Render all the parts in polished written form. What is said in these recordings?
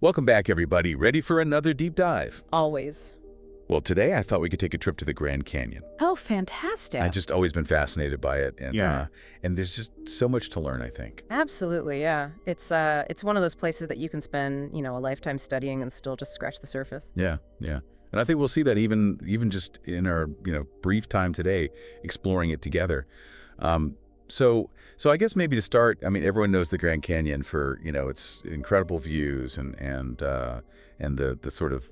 Welcome back, everybody. Ready for another deep dive? Always. Well, today I thought we could take a trip to the Grand Canyon. Oh, fantastic. I've just always been fascinated by it, and Yeah. and there's just so much to learn, I think. Absolutely, yeah. It's one of those places that you can spend, a lifetime studying and still just scratch the surface. Yeah, yeah. And I think we'll see that even just in our, brief time today exploring it together. So I guess maybe to start, I mean, everyone knows the Grand Canyon for, its incredible views and the sort of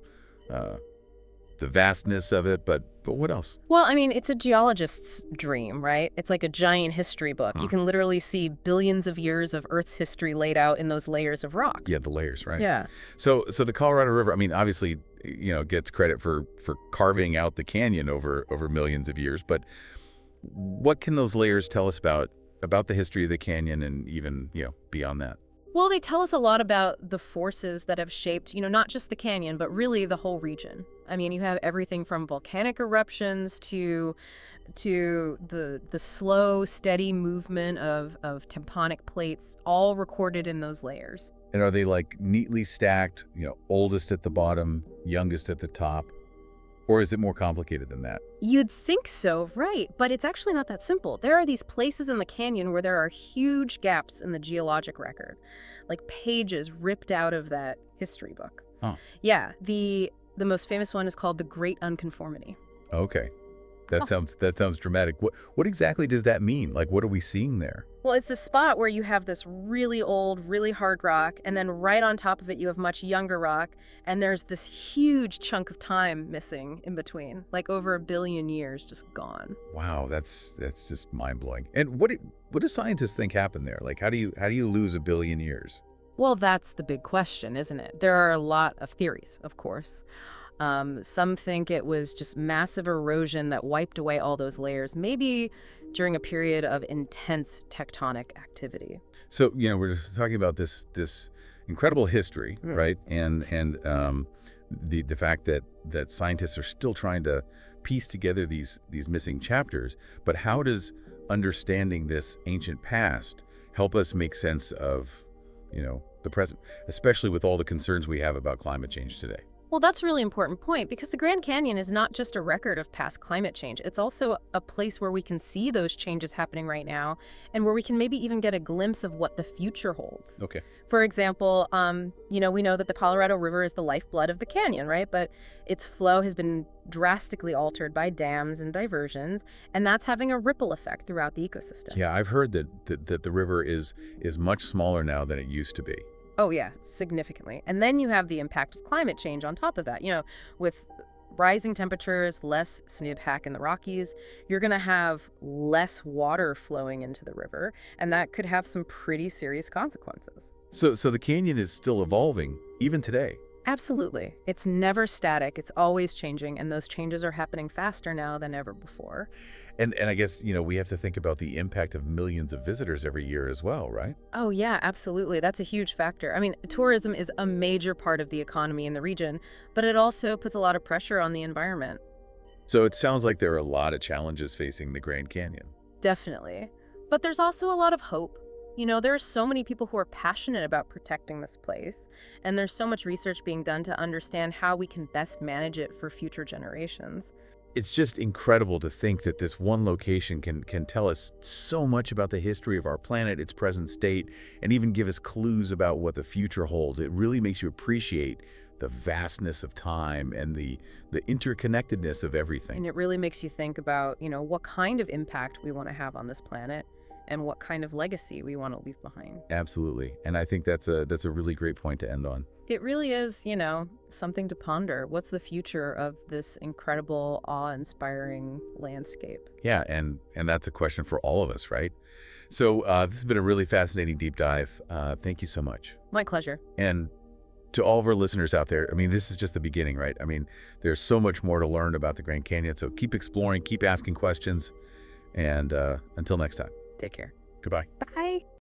the vastness of it, but what else? Well, I mean, it's a geologist's dream, right? It's like a giant history book. You can literally see billions of years of Earth's history laid out in those layers of rock. Yeah, the layers, right? Yeah. So the Colorado River, I mean, obviously, gets credit for carving out the canyon over millions of years, but what can those layers tell us about the history of the canyon and even, beyond that? Well, they tell us a lot about the forces that have shaped, not just the canyon, but really the whole region. I mean, you have everything from volcanic eruptions to the slow, steady movement of tectonic plates, all recorded in those layers. And are they like neatly stacked, oldest at the bottom, youngest at the top? Or is it more complicated than that? You'd think so, right? But it's actually not that simple. There are these places in the canyon where there are huge gaps in the geologic record, like pages ripped out of that history book. Oh. Yeah, the most famous one is called the Great Unconformity. Okay. That sounds dramatic. What exactly does that mean? Like, what are we seeing there? Well, it's a spot where you have this really old, really hard rock, and then right on top of it you have much younger rock, and there's this huge chunk of time missing in between, like over 1 billion years just gone. Wow, that's just mind-blowing. And what do scientists think happened there? Like, how do you lose 1 billion years? Well, that's the big question, isn't it? There are a lot of theories, of course. Some think it was just massive erosion that wiped away all those layers, maybe during a period of intense tectonic activity. So, we're talking about this incredible history, right? And the fact that scientists are still trying to piece together these missing chapters. But how does understanding this ancient past help us make sense of, the present, especially with all the concerns we have about climate change today? Well, that's a really important point because the Grand Canyon is not just a record of past climate change. It's also a place where we can see those changes happening right now and where we can maybe even get a glimpse of what the future holds. Okay. For example, we know that the Colorado River is the lifeblood of the canyon, right? But its flow has been drastically altered by dams and diversions, and that's having a ripple effect throughout the ecosystem. Yeah, I've heard that the river is much smaller now than it used to be. Oh, yeah, significantly. And then you have the impact of climate change on top of that. With rising temperatures, less snowpack in the Rockies, you're going to have less water flowing into the river, and that could have some pretty serious consequences. So the canyon is still evolving, even today. Absolutely. It's never static. It's always changing, and those changes are happening faster now than ever before. And I guess, we have to think about the impact of millions of visitors every year as well, right? Oh, yeah, absolutely. That's a huge factor. I mean, tourism is a major part of the economy in the region, but it also puts a lot of pressure on the environment. So it sounds like there are a lot of challenges facing the Grand Canyon. Definitely. But there's also a lot of hope. There are so many people who are passionate about protecting this place, and there's so much research being done to understand how we can best manage it for future generations. It's just incredible to think that this one location can tell us so much about the history of our planet, its present state, and even give us clues about what the future holds. It really makes you appreciate the vastness of time and the interconnectedness of everything. And it really makes you think about, what kind of impact we want to have on this planet and what kind of legacy we want to leave behind. Absolutely. And I think that's a really great point to end on. It really is, something to ponder. What's the future of this incredible, awe-inspiring landscape? Yeah, and that's a question for all of us, right? So this has been a really fascinating deep dive. Thank you so much. My pleasure. And to all of our listeners out there, I mean, this is just the beginning, right? I mean, there's so much more to learn about the Grand Canyon. So keep exploring, keep asking questions, and until next time. Take care. Goodbye. Bye.